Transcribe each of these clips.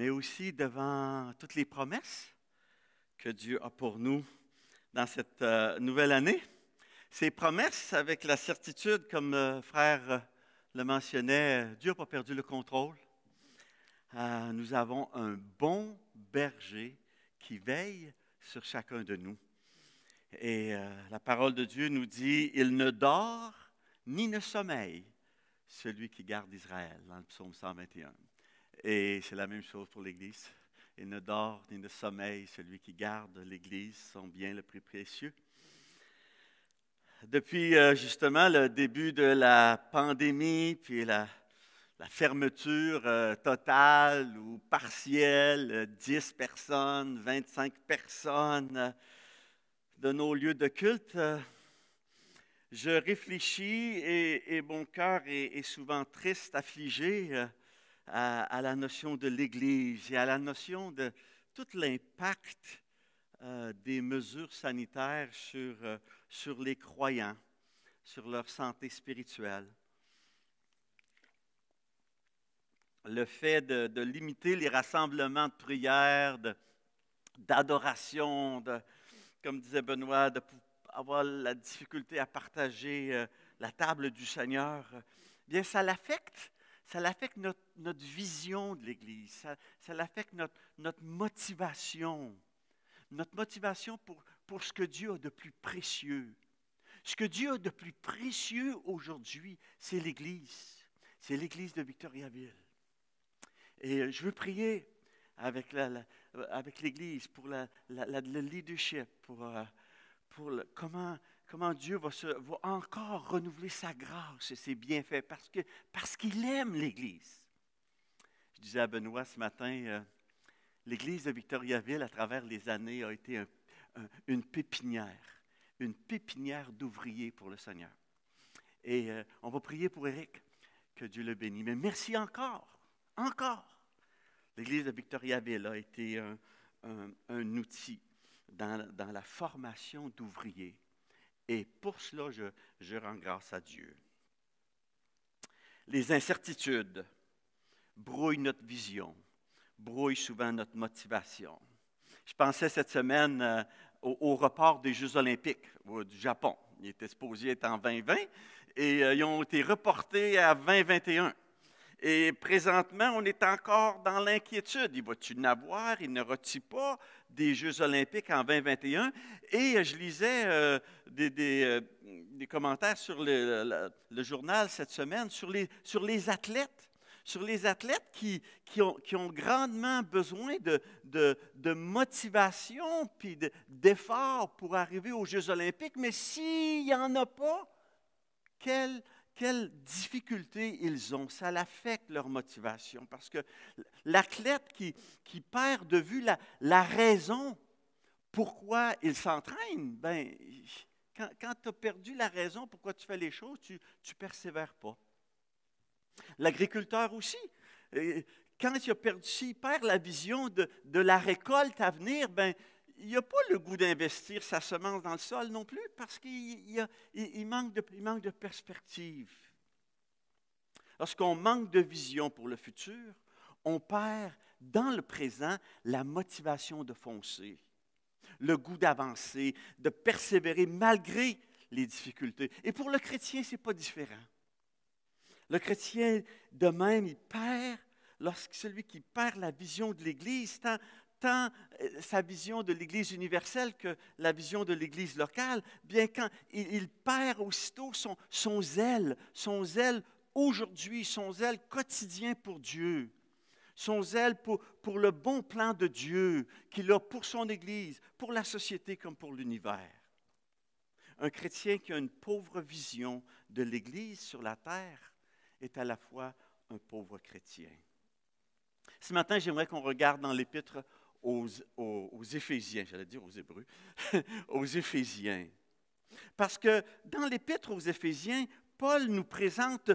mais aussi devant toutes les promesses que Dieu a pour nous dans cette nouvelle année. Ces promesses, avec la certitude, comme le frère le mentionnait, Dieu n'a pas perdu le contrôle. Nous avons un bon berger qui veille sur chacun de nous. Et la parole de Dieu nous dit, « Il ne dort ni ne sommeille, celui qui garde Israël », dans le psaume 121. Et c'est la même chose pour l'Église. « Il ne dort ni ne sommeille, celui qui garde l'Église, son bien le plus précieux ». Depuis justement le début de la pandémie, puis la fermeture totale ou partielle, 10 personnes, 25 personnes de nos lieux de culte, je réfléchis et mon cœur est souvent triste, affligé à la notion de l'Église et à la notion de tout l'impact des mesures sanitaires sur les croyants, sur leur santé spirituelle. Le fait de limiter les rassemblements de prière, d'adoration, comme disait Benoît, avoir la difficulté à partager la table du Seigneur, bien ça l'affecte. Ça l'affecte notre vision de l'Église. Ça l'affecte notre motivation. Notre motivation pour ce que Dieu a de plus précieux. Ce que Dieu a de plus précieux aujourd'hui, c'est l'Église. C'est l'Église de Victoriaville. Et je veux prier avec l'Église pour le leadership, comment Dieu va encore renouveler sa grâce et ses bienfaits parce qu'il aime l'Église. Je disais à Benoît ce matin, l'Église de Victoriaville, à travers les années, a été une pépinière d'ouvriers pour le Seigneur. Et on va prier pour Éric, que Dieu le bénisse. Mais merci encore. L'Église de Victoriaville a été un outil dans la formation d'ouvriers. Et pour cela, je rends grâce à Dieu. Les incertitudes brouillent notre vision, brouillent souvent notre motivation. Je pensais cette semaine au report des Jeux olympiques du Japon. Ils étaient supposés être en 2020 et ils ont été reportés à 2021. Et présentement, on est encore dans l'inquiétude. Il va-t-il y en avoir? Il n'aura-t-il pas des Jeux olympiques en 2021? Et je lisais des commentaires sur le journal cette semaine sur les athlètes. Sur les athlètes qui ont grandement besoin de motivation puis d'efforts pour arriver aux Jeux olympiques. Mais s'il n'y en a pas, quelle difficulté ils ont. Ça affecte leur motivation parce que l'athlète qui perd de vue la raison pourquoi il s'entraîne, ben, quand tu as perdu la raison pourquoi tu fais les choses, tu ne persévères pas. L'agriculteur aussi, quand il perd la vision de la récolte à venir, ben, il n'a pas le goût d'investir sa semence dans le sol non plus parce qu'il manque de perspective. Lorsqu'on manque de vision pour le futur, on perd dans le présent la motivation de foncer, le goût d'avancer, de persévérer malgré les difficultés. Et pour le chrétien, ce n'est pas différent. Le chrétien, de même, il perd, celui qui perd la vision de l'Église, tant sa vision de l'Église universelle que la vision de l'Église locale, bien quand il perd aussitôt son zèle aujourd'hui, son zèle quotidien pour Dieu, son zèle pour le bon plan de Dieu qu'il a pour son Église, pour la société comme pour l'univers. Un chrétien qui a une pauvre vision de l'Église sur la terre est à la fois un pauvre chrétien. Ce matin, j'aimerais qu'on regarde dans l'Épître aux Éphésiens, j'allais dire aux Hébreux, aux Éphésiens. Parce que dans l'Épître aux Éphésiens, Paul nous présente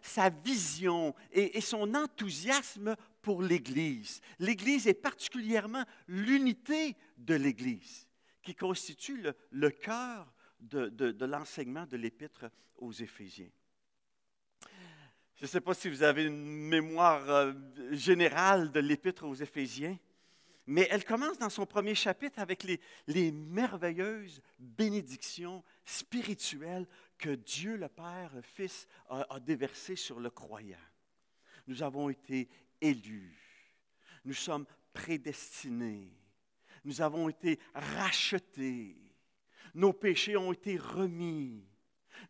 sa vision et son enthousiasme pour l'Église. L'Église et particulièrement l'unité de l'Église, qui constitue le cœur de l'enseignement de l'Épître aux Éphésiens. Je ne sais pas si vous avez une mémoire générale de l'Épître aux Éphésiens, mais elle commence dans son premier chapitre avec les merveilleuses bénédictions spirituelles que Dieu le Père, le Fils, a déversées sur le croyant. Nous avons été élus, nous sommes prédestinés, nous avons été rachetés, nos péchés ont été remis.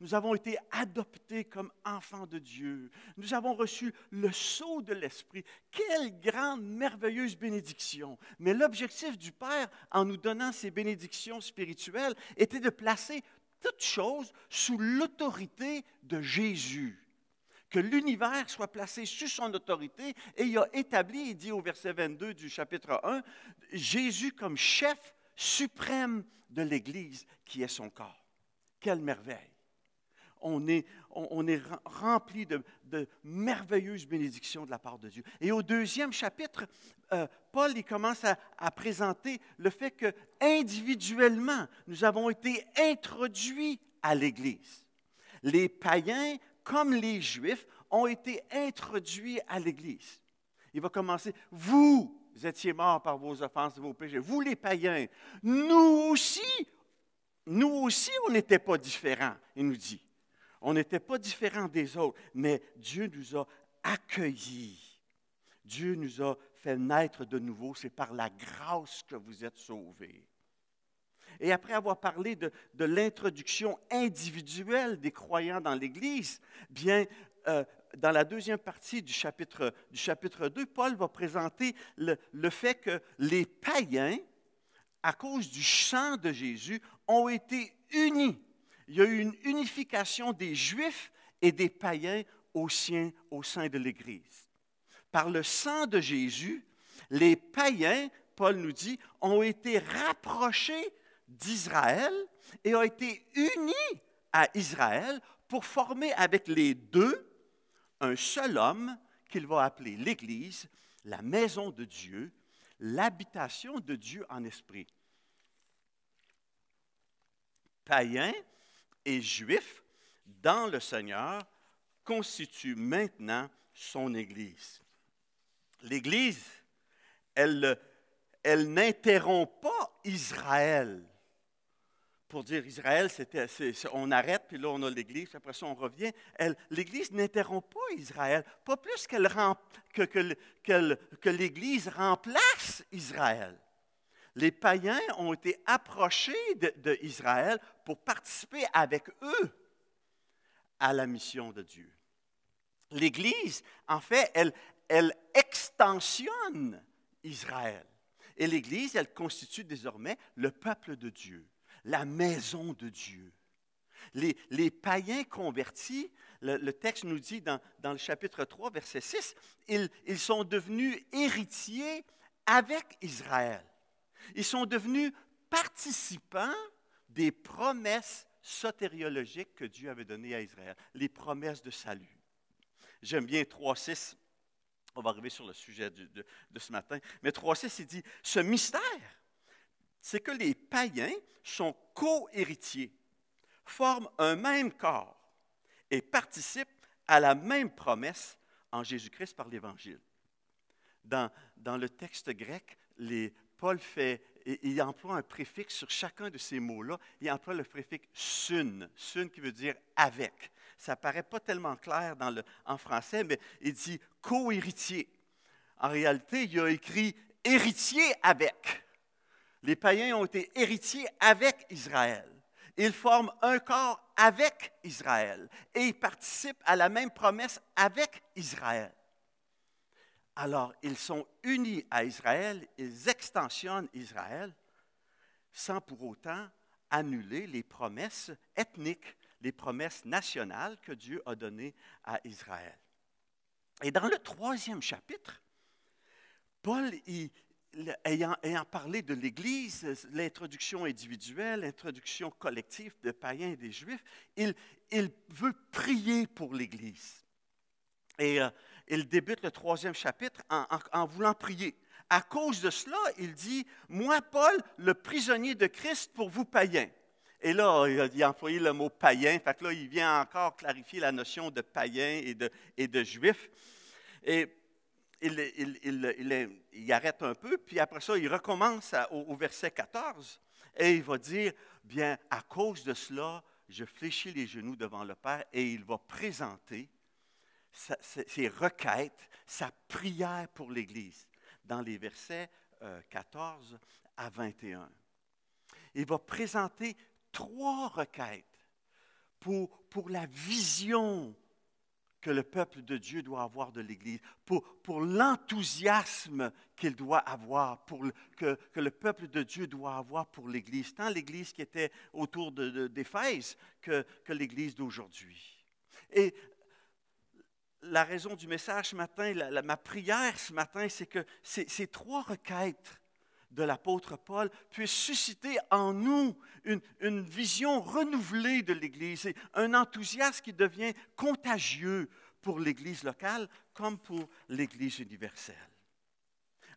Nous avons été adoptés comme enfants de Dieu. Nous avons reçu le sceau de l'Esprit. Quelle grande, merveilleuse bénédiction! Mais l'objectif du Père, en nous donnant ces bénédictions spirituelles, était de placer toutes choses sous l'autorité de Jésus. Que l'univers soit placé sous son autorité. Et il a établi, il dit au verset 22 du chapitre 1, Jésus comme chef suprême de l'Église qui est son corps. Quelle merveille! On est rempli de merveilleuses bénédictions de la part de Dieu. Et au deuxième chapitre, Paul il commence à présenter le fait que individuellement, nous avons été introduits à l'Église. Les païens, comme les Juifs, ont été introduits à l'Église. Il va commencer, vous étiez morts par vos offenses et vos péchés, vous les païens, nous aussi, on n'était pas différents, il nous dit. On n'était pas différents des autres, mais Dieu nous a accueillis. Dieu nous a fait naître de nouveau. C'est par la grâce que vous êtes sauvés. Et après avoir parlé de l'introduction individuelle des croyants dans l'Église, bien, dans la deuxième partie du chapitre 2, Paul va présenter le fait que les païens, à cause du sang de Jésus, ont été unis. Il y a eu une unification des Juifs et des païens au sein de l'Église. Par le sang de Jésus, les païens, Paul nous dit, ont été rapprochés d'Israël et ont été unis à Israël pour former avec les deux un seul homme qu'il va appeler l'Église, la maison de Dieu, l'habitation de Dieu en esprit. Païens et Juifs, dans le Seigneur, constituent maintenant son Église. L'Église, elle n'interrompt pas Israël. Pour dire Israël, on arrête, puis là on a l'Église, puis après ça on revient. L'Église n'interrompt pas Israël, pas plus que l'Église remplace Israël. Les païens ont été approchés d'Israël pour participer avec eux à la mission de Dieu. L'Église, en fait, elle extensionne Israël. Et l'Église, elle constitue désormais le peuple de Dieu, la maison de Dieu. Les païens convertis, le texte nous dit dans le chapitre 3, verset 6, ils sont devenus héritiers avec Israël. Ils sont devenus participants des promesses sotériologiques que Dieu avait données à Israël, les promesses de salut. J'aime bien 3.6, on va arriver sur le sujet de ce matin, mais 3.6, il dit, ce mystère, c'est que les païens sont co-héritiers, forment un même corps et participent à la même promesse en Jésus-Christ par l'Évangile. Dans le texte grec, Paul il emploie un préfixe sur chacun de ces mots-là. Il emploie le préfixe sun qui veut dire avec. Ça ne paraît pas tellement clair en français, mais il dit co-héritier. En réalité, il a écrit héritier avec. Les païens ont été héritiers avec Israël. Ils forment un corps avec Israël et ils participent à la même promesse avec Israël. Alors, ils sont unis à Israël, ils extensionnent Israël sans pour autant annuler les promesses ethniques, les promesses nationales que Dieu a données à Israël. Et dans le 3e chapitre, Paul, ayant parlé de l'Église, l'introduction individuelle, l'introduction collective des païens et des Juifs, il veut prier pour l'Église. Et il débute le 3e chapitre en voulant prier. À cause de cela, il dit, « Moi, Paul, le prisonnier de Christ pour vous païens. » Et là, il a employé le mot païen. Fait que là, il vient encore clarifier la notion de païen et de juif. Et il arrête un peu, puis après ça, il recommence au verset 14. Et il va dire, bien, à cause de cela, je fléchis les genoux devant le Père, et il va présenter ses requêtes, sa prière pour l'Église, dans les versets 14 à 21. Il va présenter 3 requêtes pour la vision que le peuple de Dieu doit avoir de l'Église, pour l'enthousiasme qu'il doit avoir, que le peuple de Dieu doit avoir pour l'Église, tant l'Église qui était autour d'Éphèse que l'Église d'aujourd'hui. Et la raison du message ce matin, ma prière ce matin, c'est que ces 3 requêtes de l'apôtre Paul puissent susciter en nous une vision renouvelée de l'Église, et un enthousiasme qui devient contagieux pour l'Église locale comme pour l'Église universelle.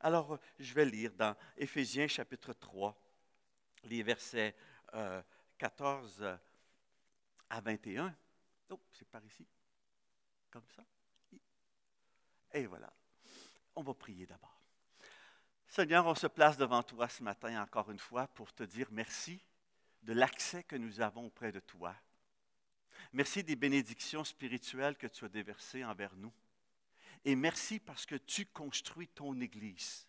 Alors, je vais lire dans Éphésiens chapitre 3, les versets 14 à 21. Oh, c'est par ici, comme ça. Et voilà, on va prier d'abord. Seigneur, on se place devant toi ce matin encore une fois pour te dire merci de l'accès que nous avons auprès de toi. Merci des bénédictions spirituelles que tu as déversées envers nous. Et merci parce que tu construis ton Église.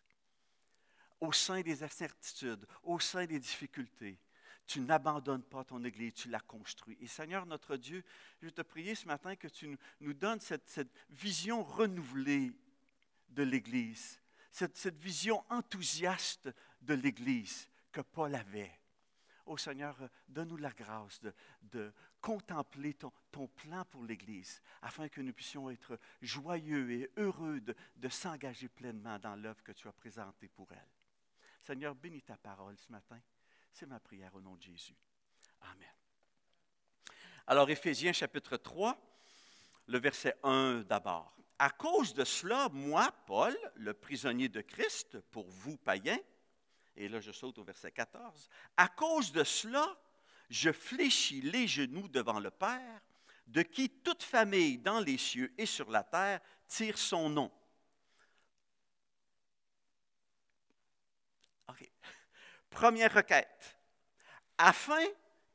Au sein des incertitudes, au sein des difficultés, tu n'abandonnes pas ton Église, tu la construis. Et Seigneur, notre Dieu, je veux te prier ce matin que tu nous donnes cette vision renouvelée de l'Église. Cette vision enthousiaste de l'Église que Paul avait. Oh Seigneur, donne-nous la grâce de contempler ton plan pour l'Église, afin que nous puissions être joyeux et heureux de s'engager pleinement dans l'œuvre que tu as présentée pour elle. Seigneur, bénis ta parole ce matin. C'est ma prière au nom de Jésus. Amen. Alors, Éphésiens chapitre 3, le verset 1 d'abord. À cause de cela, moi, Paul, le prisonnier de Christ, pour vous, païens, et là je saute au verset 14, à cause de cela, je fléchis les genoux devant le Père, de qui toute famille dans les cieux et sur la terre tire son nom. OK. Première requête. Afin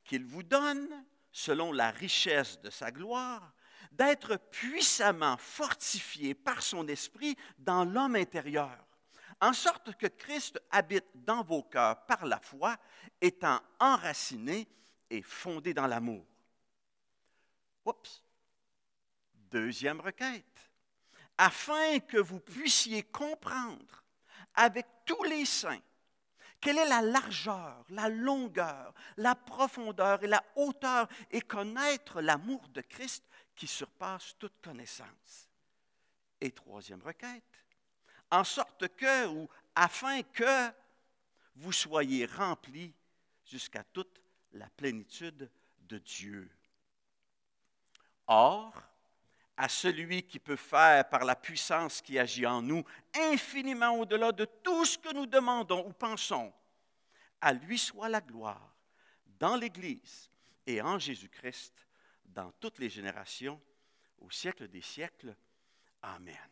qu'il vous donne, selon la richesse de sa gloire, d'être puissamment fortifié par son esprit dans l'homme intérieur, en sorte que Christ habite dans vos cœurs par la foi, étant enraciné et fondé dans l'amour. Oups! Deuxième requête. Afin que vous puissiez comprendre avec tous les saints quelle est la largeur, la longueur, la profondeur et la hauteur, et connaître l'amour de Christ qui surpasse toute connaissance. Et troisième requête, en sorte que, ou afin que vous soyez remplis jusqu'à toute la plénitude de Dieu. Or, à celui qui peut faire par la puissance qui agit en nous, infiniment au-delà de tout ce que nous demandons ou pensons, à lui soit la gloire dans l'Église et en Jésus-Christ, dans toutes les générations, au siècle des siècles. Amen.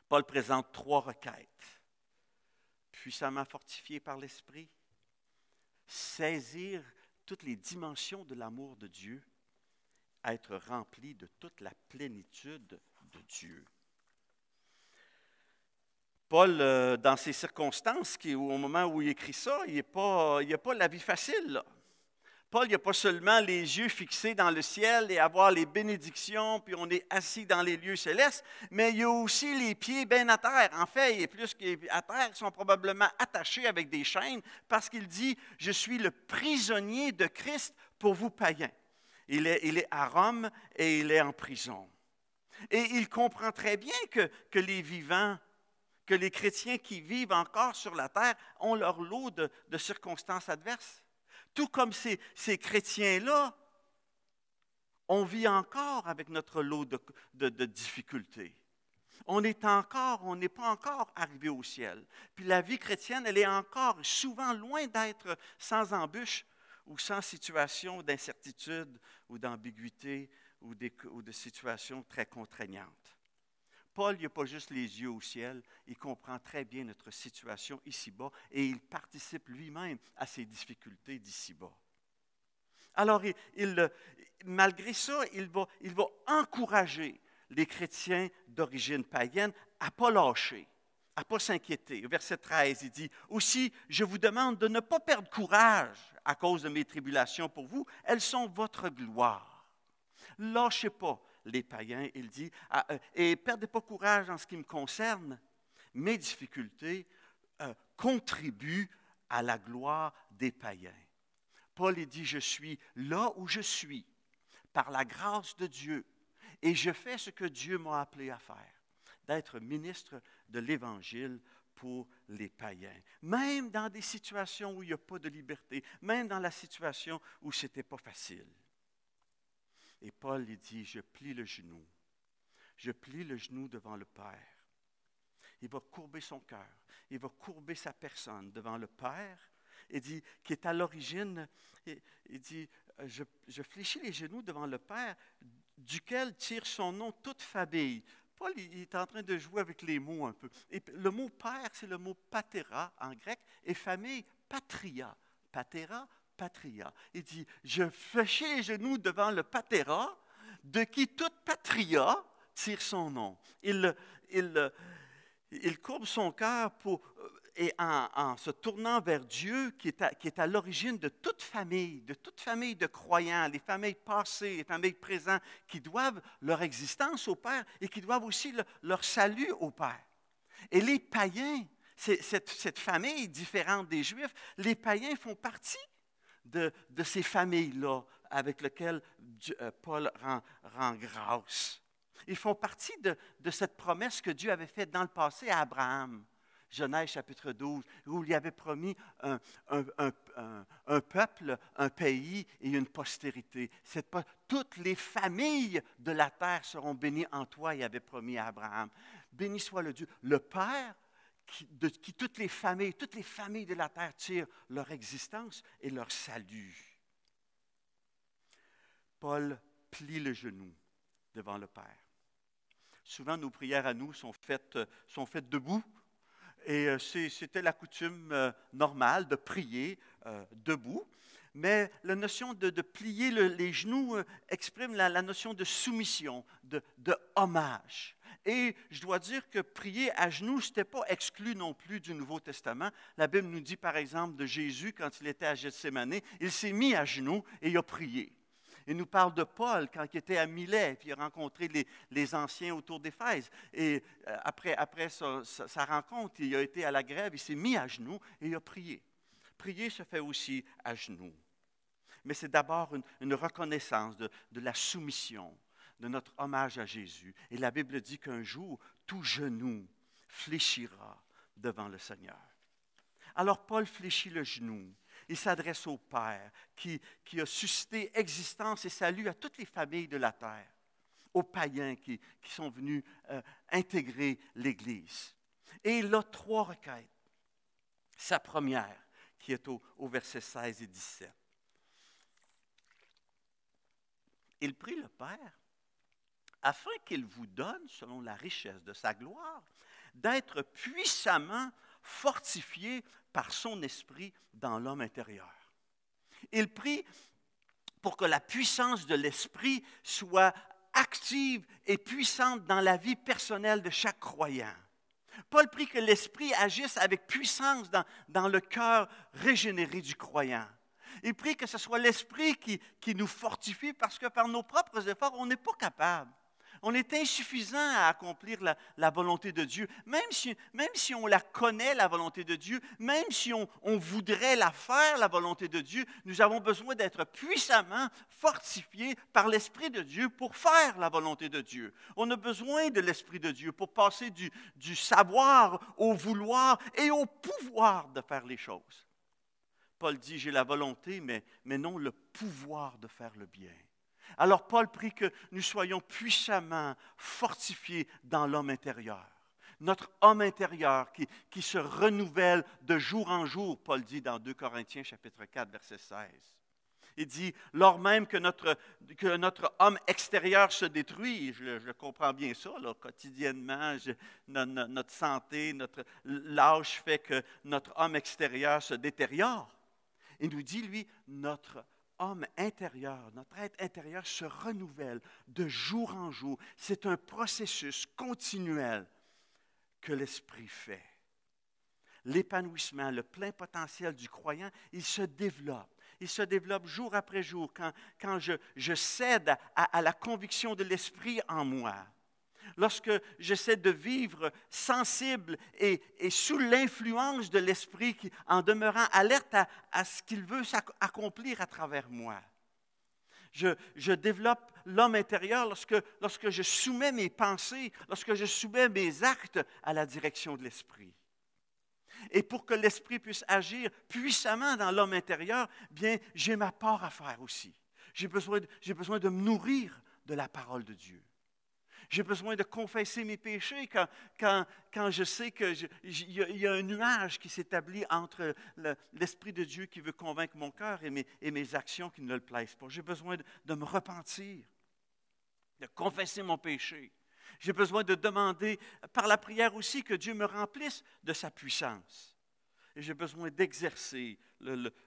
Paul présente 3 requêtes. Puissamment fortifié par l'Esprit, saisir toutes les dimensions de l'amour de Dieu, être rempli de toute la plénitude de Dieu. Paul, dans ces circonstances, au moment où il écrit ça, il n'a pas la vie facile, là. Paul, il n'a pas seulement les yeux fixés dans le ciel et avoir les bénédictions, puis on est assis dans les lieux célestes, mais il a aussi les pieds bien à terre. En fait, il est plus qu'à terre, ils sont probablement attachés avec des chaînes, parce qu'il dit « Je suis le prisonnier de Christ pour vous païens ». Il est à Rome et il est en prison. Et il comprend très bien que les vivants, que les chrétiens qui vivent encore sur la terre ont leur lot de circonstances adverses. Tout comme ces chrétiens-là, on vit encore avec notre lot de difficultés. On n'est pas encore arrivé au ciel. Puis la vie chrétienne, elle est encore souvent loin d'être sans embûches ou sans situation d'incertitude ou d'ambiguïté ou de situations très contraignantes. Paul, il n'a pas juste les yeux au ciel, il comprend très bien notre situation ici-bas et il participe lui-même à ces difficultés d'ici-bas. Alors, malgré ça, il va encourager les chrétiens d'origine païenne à ne pas lâcher, à ne pas s'inquiéter. Au verset 13, il dit, « Aussi, je vous demande de ne pas perdre courage à cause de mes tribulations pour vous. Elles sont votre gloire. Lâchez pas les païens, il dit, et perdez pas courage en ce qui me concerne. Mes difficultés contribuent à la gloire des païens. » Paul il dit, « Je suis là où je suis, par la grâce de Dieu, et je fais ce que Dieu m'a appelé à faire, d'être ministre de l'Évangile pour les païens. » Même dans des situations où il n'y a pas de liberté, même dans la situation où ce n'était pas facile. Et Paul il dit, « Je plie le genou. Je plie le genou devant le Père. » Il va courber son cœur. Il va courber sa personne devant le Père. Il dit, qui est à l'origine, il dit, je fléchis les genoux devant le Père, duquel tire son nom toute famille. Paul, il est en train de jouer avec les mots un peu. Et le mot Père, c'est le mot patera en grec, et famille, patria. Patera, patria. Il dit, je fléchis les genoux devant le patera, de qui toute patria tire son nom. Il courbe son cœur et en se tournant vers Dieu qui est à l'origine de toute famille de croyants, les familles passées, les familles présentes, qui doivent leur existence au Père et qui doivent aussi leur salut au Père. Et les païens, cette famille différente des Juifs, les païens font partie de ces familles-là avec lesquelles Paul rend grâce. Ils font partie de cette promesse que Dieu avait faite dans le passé à Abraham. Genèse chapitre 12, où il avait promis un peuple, un pays et une postérité. Toutes les familles de la terre seront bénies en toi, il avait promis à Abraham. Béni soit le Dieu, le Père, de qui toutes les familles de la terre tirent leur existence et leur salut. Paul plie le genou devant le Père. Souvent, nos prières à nous sont faites debout. Et c'était la coutume normale de prier debout. Mais la notion de plier les genoux exprime la notion de soumission, de hommage. Et je dois dire que prier à genoux, ce n'était pas exclu non plus du Nouveau Testament. La Bible nous dit par exemple de Jésus, quand il était à Gethsémani, il s'est mis à genoux et il a prié. Il nous parle de Paul quand il était à Milet, puis il a rencontré les anciens autour d'Éphèse. Et après sa rencontre, il a été à la grève, il s'est mis à genoux et il a prié. Prier se fait aussi à genoux. Mais c'est d'abord une reconnaissance de la soumission, de notre hommage à Jésus. Et la Bible dit qu'un jour, tout genou fléchira devant le Seigneur. Alors Paul fléchit le genou. Il s'adresse au Père qui a suscité existence et salut à toutes les familles de la terre, aux païens qui sont venus intégrer l'Église. Et il a 3 requêtes. Sa première, qui est au verset 16 et 17. Il prie le Père afin qu'il vous donne, selon la richesse de sa gloire, d'être puissamment fortifié par son esprit dans l'homme intérieur. Il prie pour que la puissance de l'esprit soit active et puissante dans la vie personnelle de chaque croyant. Paul prie que l'esprit agisse avec puissance dans le cœur régénéré du croyant. Il prie que ce soit l'esprit qui nous fortifie parce que par nos propres efforts, on n'est pas capable. On est insuffisant à accomplir la volonté de Dieu. Même si on la connaît, la volonté de Dieu, même si on voudrait la faire, la volonté de Dieu, nous avons besoin d'être puissamment fortifiés par l'Esprit de Dieu pour faire la volonté de Dieu. On a besoin de l'Esprit de Dieu pour passer du savoir au vouloir et au pouvoir de faire les choses. Paul dit, j'ai la volonté, mais non le pouvoir de faire le bien. Alors Paul prie que nous soyons puissamment fortifiés dans l'homme intérieur. Notre homme intérieur qui se renouvelle de jour en jour, Paul dit dans 2 Corinthiens chapitre 4, verset 16. Il dit, lors même que notre homme extérieur se détruit, je comprends bien ça, là, quotidiennement, notre santé, l'âge fait que notre homme extérieur se détériore. Il nous dit, lui, notre homme intérieur, notre être intérieur se renouvelle de jour en jour. C'est un processus continuel que l'Esprit fait. L'épanouissement, le plein potentiel du croyant, il se développe. Il se développe jour après jour quand je cède à la conviction de l'Esprit en moi. Lorsque j'essaie de vivre sensible et sous l'influence de l'Esprit en demeurant alerte à ce qu'il veut accomplir à travers moi. Je développe l'homme intérieur lorsque je soumets mes pensées, lorsque je soumets mes actes à la direction de l'Esprit. Et pour que l'Esprit puisse agir puissamment dans l'homme intérieur, bien, j'ai ma part à faire aussi. J'ai besoin de me nourrir de la parole de Dieu. J'ai besoin de confesser mes péchés quand je sais qu'il y a un nuage qui s'établit entre l'Esprit de Dieu qui veut convaincre mon cœur et mes actions qui ne le plaisent pas. J'ai besoin de me repentir, de confesser mon péché. J'ai besoin de demander par la prière aussi que Dieu me remplisse de sa puissance. Et j'ai besoin d'exercer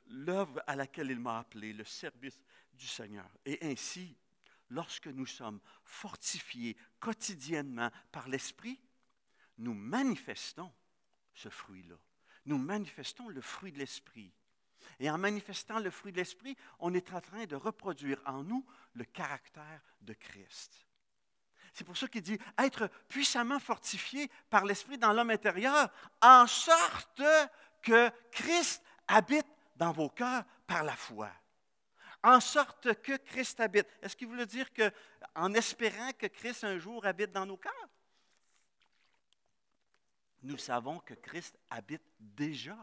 l'œuvre à laquelle il m'a appelé, le service du Seigneur. Et ainsi, lorsque nous sommes fortifiés quotidiennement par l'Esprit, nous manifestons ce fruit-là. Nous manifestons le fruit de l'Esprit. Et en manifestant le fruit de l'Esprit, on est en train de reproduire en nous le caractère de Christ. C'est pour ça qu'il dit être puissamment fortifié par l'Esprit dans l'homme intérieur, en sorte que Christ habite dans vos cœurs par la foi. En sorte que Christ habite. Est-ce qu'il veut dire qu'en espérant que Christ un jour habite dans nos cœurs? Nous savons que Christ habite déjà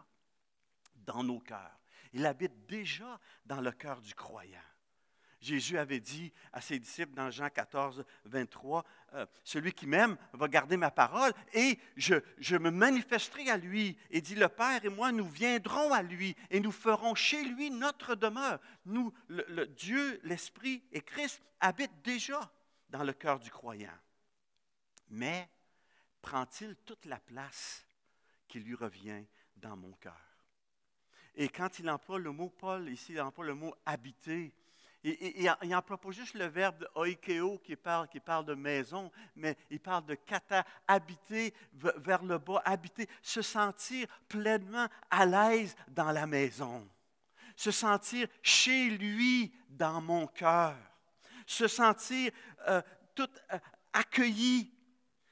dans nos cœurs. Il habite déjà dans le cœur du croyant. Jésus avait dit à ses disciples dans Jean 14, 23, « Celui qui m'aime va garder ma parole et je me manifesterai à lui. Et dit, le Père et moi, nous viendrons à lui et nous ferons chez lui notre demeure. » Nous, le Dieu, l'Esprit et Christ habitent déjà dans le cœur du croyant. Mais prend-il toute la place qui lui revient dans mon cœur? Et quand il emploie le mot, Paul, ici, il emploie le mot « habiter », il n'emploie pas juste le verbe oikeo qui parle de maison, mais il parle de kata, habiter vers le bas, habiter, se sentir pleinement à l'aise dans la maison, se sentir chez lui dans mon cœur, se sentir tout accueilli,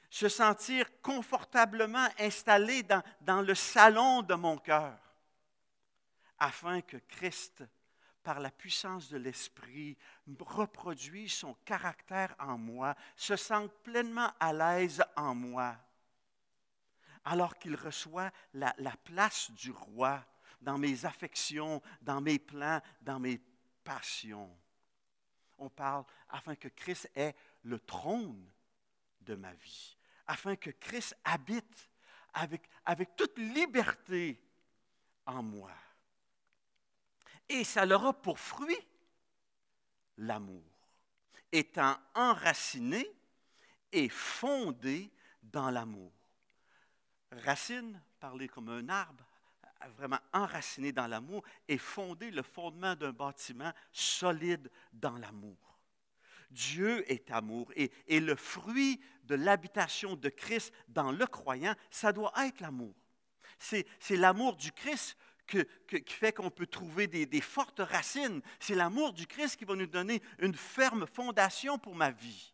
se sentir confortablement installé dans le salon de mon cœur, afin que Christ, par la puissance de l'Esprit, reproduit son caractère en moi, se sente pleinement à l'aise en moi, alors qu'il reçoit la place du roi dans mes affections, dans mes plans, dans mes passions. On parle afin que Christ ait le trône de ma vie, afin que Christ habite avec toute liberté en moi. Et ça aura pour fruit l'amour, étant enraciné et fondé dans l'amour. Racine, parler comme un arbre, vraiment enraciné dans l'amour, et fondé, le fondement d'un bâtiment solide dans l'amour. Dieu est amour, et le fruit de l'habitation de Christ dans le croyant, ça doit être l'amour. C'est l'amour du Christ qui fait qu'on peut trouver des fortes racines. C'est l'amour du Christ qui va nous donner une ferme fondation pour ma vie.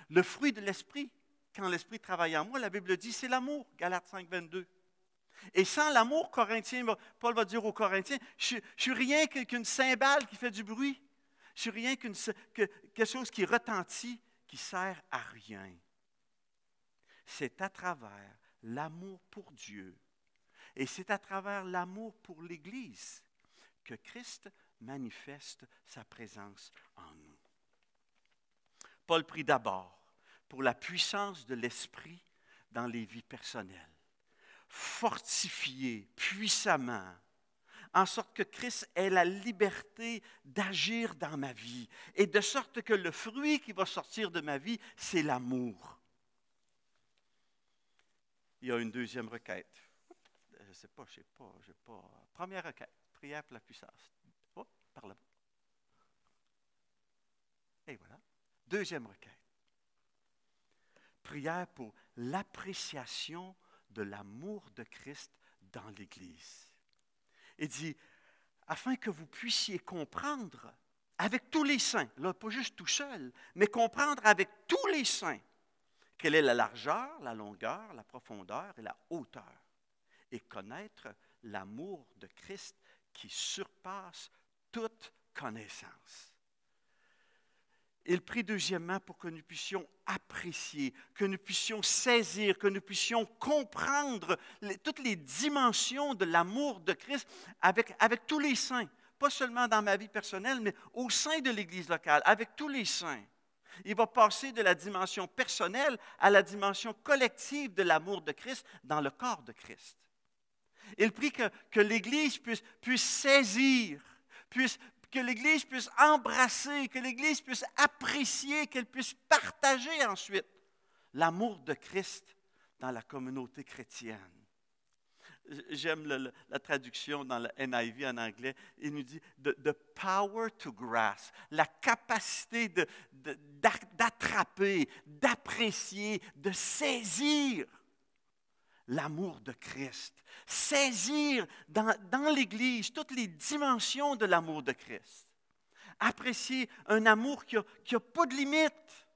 Le fruit de l'Esprit, quand l'Esprit travaille en moi, la Bible dit, c'est l'amour, Galates 5, 22. Et sans l'amour, Paul va dire aux Corinthiens, je suis rien qu'une cymbale qui fait du bruit. Je suis rien que quelque chose qui retentit, qui sert à rien. C'est à travers l'amour pour Dieu et c'est à travers l'amour pour l'Église que Christ manifeste sa présence en nous. Paul prie d'abord pour la puissance de l'Esprit dans les vies personnelles, fortifié puissamment en sorte que Christ ait la liberté d'agir dans ma vie, et de sorte que le fruit qui va sortir de ma vie, c'est l'amour. Il y a une deuxième requête. Je ne sais pas, je sais pas. Première requête, prière pour la puissance. Oh, par là-bas. Et voilà. Deuxième requête. Prière pour l'appréciation de l'amour de Christ dans l'Église. Il dit, afin que vous puissiez comprendre avec tous les saints, là, pas juste tout seul, mais comprendre avec tous les saints quelle est la largeur, la longueur, la profondeur et la hauteur, et connaître l'amour de Christ qui surpasse toute connaissance. Il prie deuxièmement pour que nous puissions apprécier, que nous puissions saisir, que nous puissions comprendre toutes les dimensions de l'amour de Christ avec tous les saints. Pas seulement dans ma vie personnelle, mais au sein de l'Église locale, avec tous les saints. Il va passer de la dimension personnelle à la dimension collective de l'amour de Christ dans le corps de Christ. Il prie que l'Église puisse saisir, que l'Église puisse embrasser, que l'Église puisse apprécier, qu'elle puisse partager ensuite l'amour de Christ dans la communauté chrétienne. J'aime la traduction dans le NIV en anglais. Il nous dit « the power to grasp », la capacité d'attraper, d'apprécier, de saisir l'amour de Christ. Saisir dans l'Église toutes les dimensions de l'amour de Christ. Apprécier un amour qui n'a pas de limite.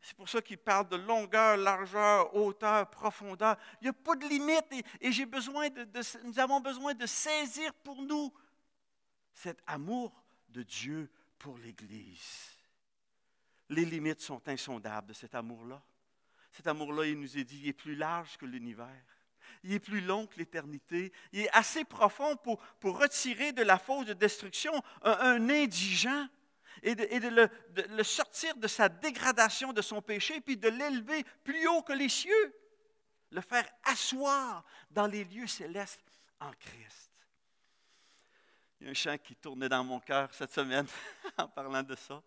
C'est pour ça qu'il parle de longueur, largeur, hauteur, profondeur. Il n'y a pas de limite et j'ai besoin nous avons besoin de saisir pour nous cet amour de Dieu pour l'Église. Les limites sont insondables de cet amour-là. Cet amour-là, il nous est dit, il est plus large que l'univers. Il est plus long que l'éternité. Il est assez profond pour retirer de la fosse de destruction un indigent et de le sortir de sa dégradation, de son péché, puis de l'élever plus haut que les cieux. Le faire asseoir dans les lieux célestes en Christ. Il y a un chant qui tournait dans mon cœur cette semaine en parlant de ça.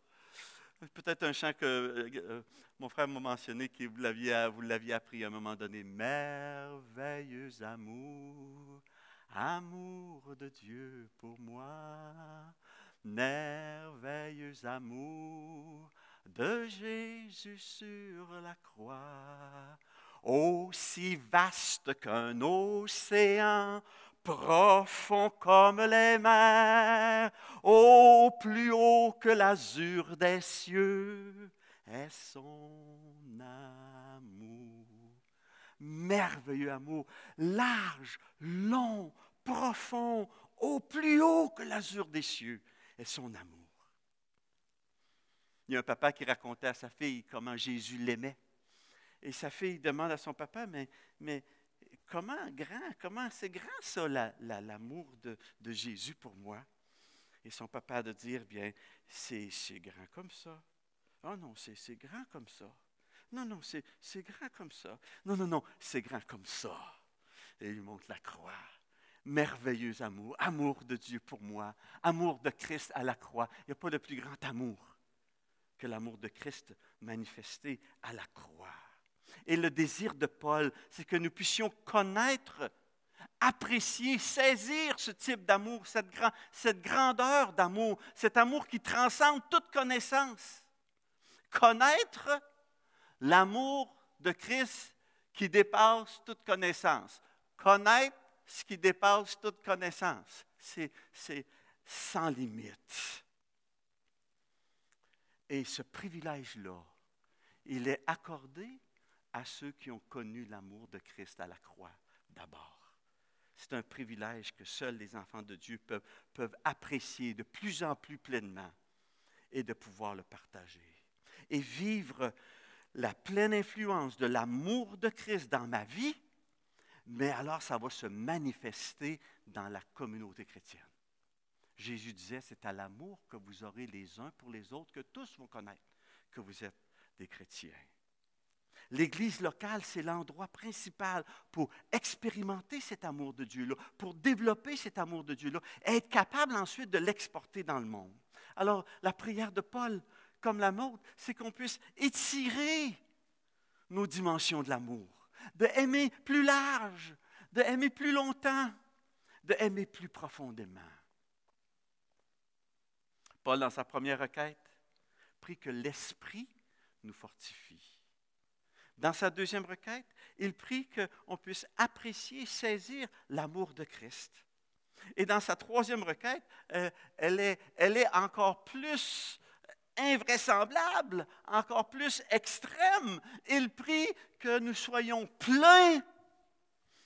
Peut-être un chant que mon frère m'a mentionné, que vous l'aviez appris à un moment donné. Merveilleux amour, amour de Dieu pour moi. Merveilleux amour de Jésus sur la croix. Aussi vaste qu'un océan, profond comme les mers, au plus haut que l'azur des cieux, est son amour. Merveilleux amour, large, long, profond, au plus haut que l'azur des cieux, est son amour. Il y a un papa qui racontait à sa fille comment Jésus l'aimait. Et sa fille demande à son papa, mais comment c'est grand ça, l'amour de Jésus pour moi? Et son papa de dire, bien, c'est grand comme ça. Oh non, c'est grand comme ça. Non, c'est grand comme ça. Non, c'est grand comme ça. Et il montre la croix. Merveilleux amour, amour de Dieu pour moi, amour de Christ à la croix. Il n'y a pas de plus grand amour que l'amour de Christ manifesté à la croix. Et le désir de Paul, c'est que nous puissions connaître, apprécier, saisir ce type d'amour, cette grandeur d'amour, cet amour qui transcende toute connaissance. Connaître l'amour de Christ qui dépasse toute connaissance. Connaître ce qui dépasse toute connaissance. C'est sans limite. Et ce privilège-là, il est accordé à ceux qui ont connu l'amour de Christ à la croix d'abord. C'est un privilège que seuls les enfants de Dieu peuvent apprécier de plus en plus pleinement et de pouvoir le partager. Et vivre la pleine influence de l'amour de Christ dans ma vie, mais alors ça va se manifester dans la communauté chrétienne. Jésus disait, c'est à l'amour que vous aurez les uns pour les autres que tous vont connaître que vous êtes des chrétiens. L'Église locale, c'est l'endroit principal pour expérimenter cet amour de Dieu-là, pour développer cet amour de Dieu-là, et être capable ensuite de l'exporter dans le monde. Alors, la prière de Paul, comme la nôtre, c'est qu'on puisse étirer nos dimensions de l'amour, de aimer plus large, de aimer plus longtemps, de aimer plus profondément. Paul, dans sa première requête, prie que l'Esprit nous fortifie. Dans sa deuxième requête, il prie qu'on puisse apprécier et saisir l'amour de Christ. Et dans sa troisième requête, elle est encore plus invraisemblable, encore plus extrême. Il prie que nous soyons pleins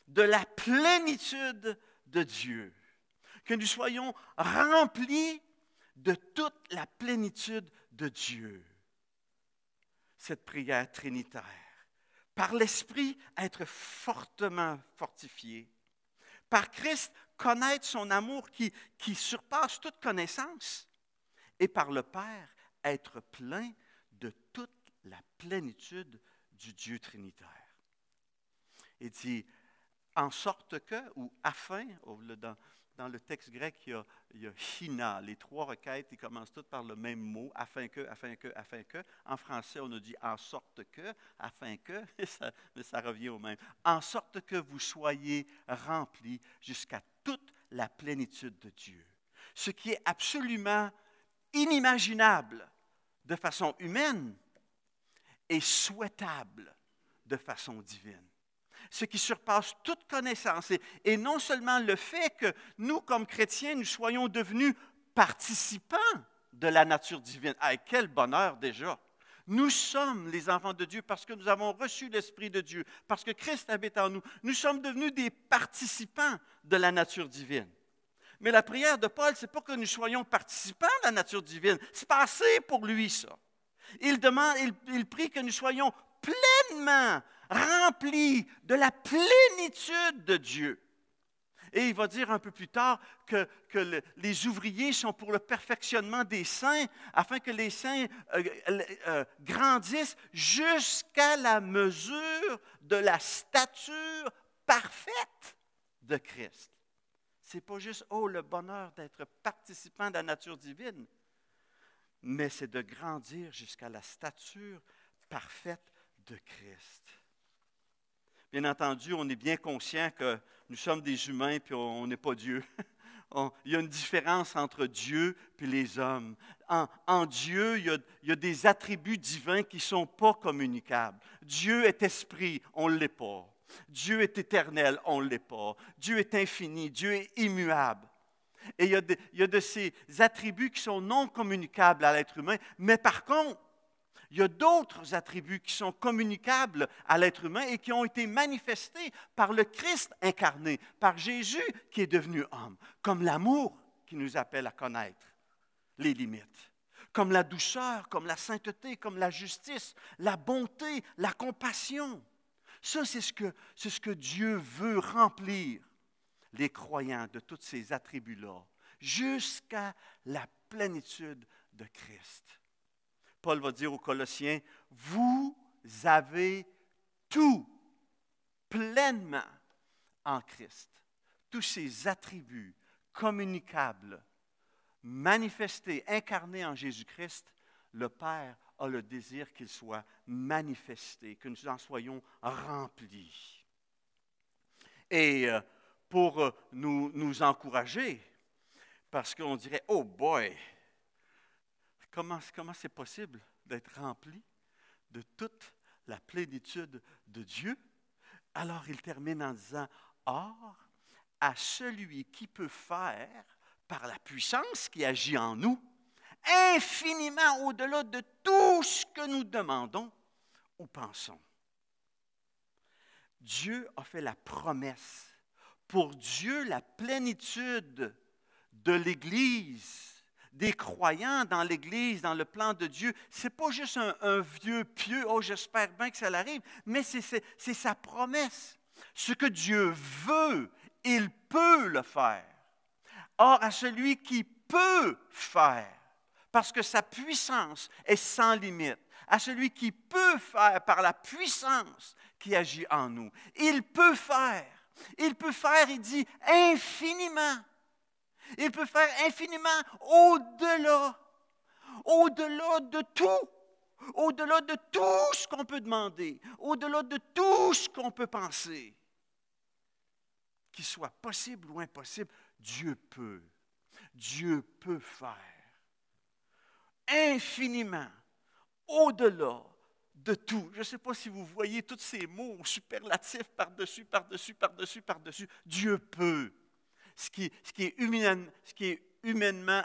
de la plénitude de Dieu, que nous soyons remplis de toute la plénitude de Dieu. Cette prière trinitaire, par l'Esprit, être fortement fortifié, par Christ, connaître son amour qui surpasse toute connaissance, et par le Père, être plein de toute la plénitude du Dieu trinitaire. Il dit, en sorte que, ou afin, dans le texte grec, il y a hina. Les trois requêtes, ils commencent toutes par le même mot, afin que, afin que, afin que. En français, on a dit en sorte que, afin que, mais ça revient au même. En sorte que vous soyez remplis jusqu'à toute la plénitude de Dieu. Ce qui est absolument inimaginable de façon humaine et souhaitable de façon divine. Ce qui surpasse toute connaissance. Et non seulement le fait que nous, comme chrétiens, nous soyons devenus participants de la nature divine. Ah, quel bonheur déjà! Nous sommes les enfants de Dieu parce que nous avons reçu l'Esprit de Dieu, parce que Christ habite en nous. Nous sommes devenus des participants de la nature divine. Mais la prière de Paul, ce n'est pas que nous soyons participants de la nature divine. C'est pas assez pour lui, ça. Il prie que nous soyons pleinement remplis de la plénitude de Dieu. Et il va dire un peu plus tard que les ouvriers sont pour le perfectionnement des saints, afin que les saints grandissent jusqu'à la mesure de la stature parfaite de Christ. Ce n'est pas juste, le bonheur d'être participant de la nature divine, mais c'est de grandir jusqu'à la stature parfaite de Christ. Bien entendu, on est bien conscient que nous sommes des humains puis on n'est pas Dieu. Il y a une différence entre Dieu et les hommes. En Dieu, il y a des attributs divins qui ne sont pas communicables. Dieu est esprit, on ne l'est pas. Dieu est éternel, on ne l'est pas. Dieu est infini, Dieu est immuable. Et il y a de ces attributs qui sont non communicables à l'être humain, mais par contre, il y a d'autres attributs qui sont communicables à l'être humain et qui ont été manifestés par le Christ incarné, par Jésus qui est devenu homme, comme l'amour qui nous appelle à connaître les limites, comme la douceur, comme la sainteté, comme la justice, la bonté, la compassion. Ça, c'est ce que Dieu veut remplir les croyants de tous ces attributs-là, jusqu'à la plénitude de Christ. Paul va dire aux Colossiens, vous avez tout pleinement en Christ. Tous ces attributs communicables, manifestés, incarnés en Jésus-Christ, le Père a le désir qu'ils soient manifestés, que nous en soyons remplis. Et pour nous encourager, parce qu'on dirait, oh boy, comment c'est possible d'être rempli de toute la plénitude de Dieu? Alors il termine en disant, or, à celui qui peut faire, par la puissance qui agit en nous, infiniment au-delà de tout ce que nous demandons ou pensons. Dieu a fait la promesse. Pour Dieu, la plénitude de l'Église, des croyants dans l'Église, dans le plan de Dieu, ce n'est pas juste un vieux pieux, « oh, j'espère bien que ça l'arrive », mais c'est sa promesse. Ce que Dieu veut, il peut le faire. Or, à celui qui peut faire, parce que sa puissance est sans limite, à celui qui peut faire par la puissance qui agit en nous. Il peut faire. Il peut faire, il dit, infiniment. Il peut faire infiniment au-delà. Au-delà de tout. Au-delà de tout ce qu'on peut demander. Au-delà de tout ce qu'on peut penser. Qu'il soit possible ou impossible, Dieu peut. Dieu peut faire. Infiniment. Au-delà de tout. Je ne sais pas si vous voyez tous ces mots superlatifs par-dessus, par-dessus, par-dessus, par-dessus. Dieu peut. Ce qui est humainement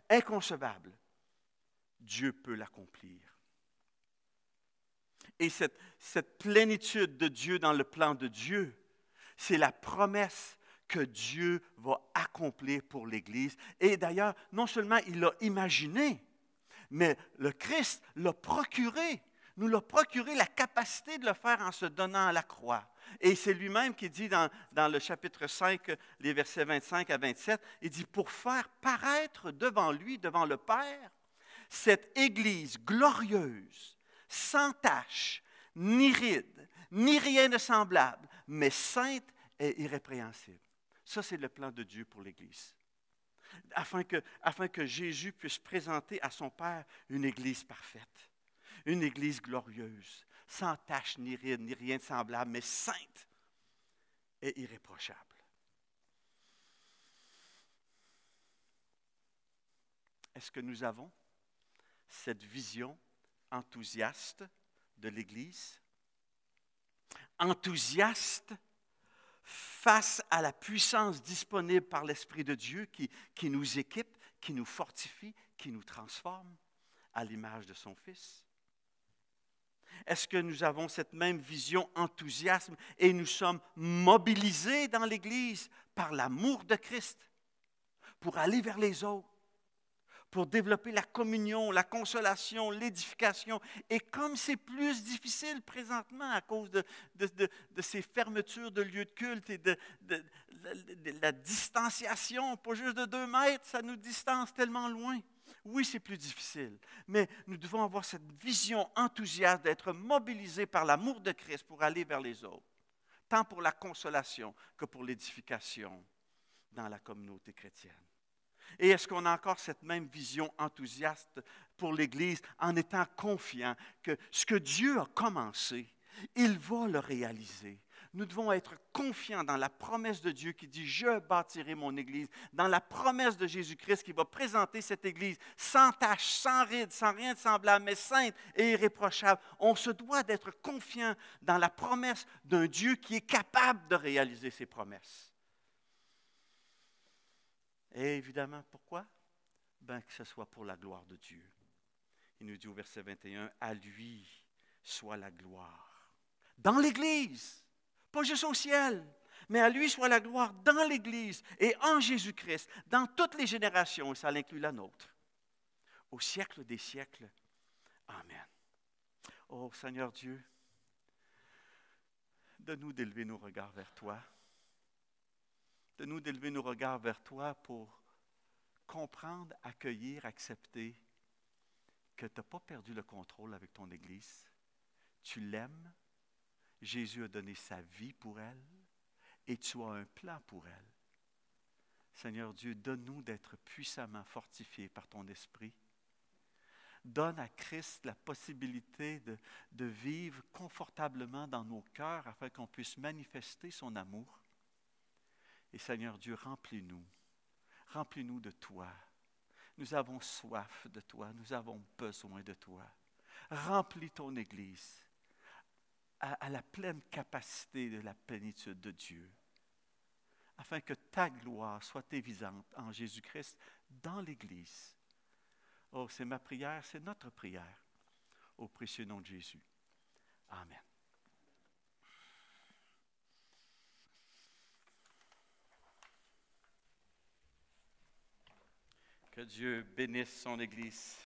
inconcevable. Dieu peut l'accomplir. Et cette plénitude de Dieu dans le plan de Dieu, c'est la promesse que Dieu va accomplir pour l'Église. Et d'ailleurs, non seulement il l'a imaginé, mais le Christ l'a procuré, nous l'a procuré la capacité de le faire en se donnant à la croix. Et c'est lui-même qui dit dans le chapitre 5, les versets 25 à 27, il dit, pour faire paraître devant lui, devant le Père, cette Église glorieuse, sans tache, ni ride, ni rien de semblable, mais sainte et irrépréhensible. Ça, c'est le plan de Dieu pour l'Église. Afin que Jésus puisse présenter à son Père une Église parfaite, une Église glorieuse, sans tache, ni ride, ni rien de semblable, mais sainte et irréprochable. Est-ce que nous avons cette vision enthousiaste de l'Église? Enthousiaste face à la puissance disponible par l'Esprit de Dieu qui nous équipe, qui nous fortifie, qui nous transforme à l'image de son Fils? Est-ce que nous avons cette même vision enthousiasme et nous sommes mobilisés dans l'Église par l'amour de Christ pour aller vers les autres, pour développer la communion, la consolation, l'édification? Et comme c'est plus difficile présentement à cause de ces fermetures de lieux de culte et de la distanciation, pas juste de 2 mètres, ça nous distance tellement loin. Oui, c'est plus difficile, mais nous devons avoir cette vision enthousiaste d'être mobilisés par l'amour de Christ pour aller vers les autres, tant pour la consolation que pour l'édification dans la communauté chrétienne. Et est-ce qu'on a encore cette même vision enthousiaste pour l'Église en étant confiant que ce que Dieu a commencé, il va le réaliser? Nous devons être confiants dans la promesse de Dieu qui dit « Je bâtirai mon Église », dans la promesse de Jésus-Christ qui va présenter cette Église sans tache, sans ride, sans rien de semblable, mais sainte et irréprochable. On se doit d'être confiant dans la promesse d'un Dieu qui est capable de réaliser ses promesses. Et évidemment, pourquoi? Ben, que ce soit pour la gloire de Dieu. Il nous dit au verset 21, « À lui soit la gloire. » Dans l'Église, pas juste au ciel, mais à lui soit la gloire dans l'Église et en Jésus-Christ, dans toutes les générations, et ça inclut la nôtre, au siècle des siècles. Amen. Oh Seigneur Dieu, donne-nous d'élever nos regards vers toi. Donne-nous d'élever nos regards vers toi pour comprendre, accueillir, accepter que tu n'as pas perdu le contrôle avec ton Église. Tu l'aimes. Jésus a donné sa vie pour elle et tu as un plan pour elle. Seigneur Dieu, donne-nous d'être puissamment fortifiés par ton esprit. Donne à Christ la possibilité de vivre confortablement dans nos cœurs afin qu'on puisse manifester son amour. Et Seigneur Dieu, remplis-nous. Remplis-nous de toi. Nous avons soif de toi. Nous avons besoin de toi. Remplis ton Église à la pleine capacité de la plénitude de Dieu, afin que ta gloire soit évidente en Jésus-Christ dans l'Église. Oh, c'est ma prière, c'est notre prière, au précieux nom de Jésus. Amen. Que Dieu bénisse son Église.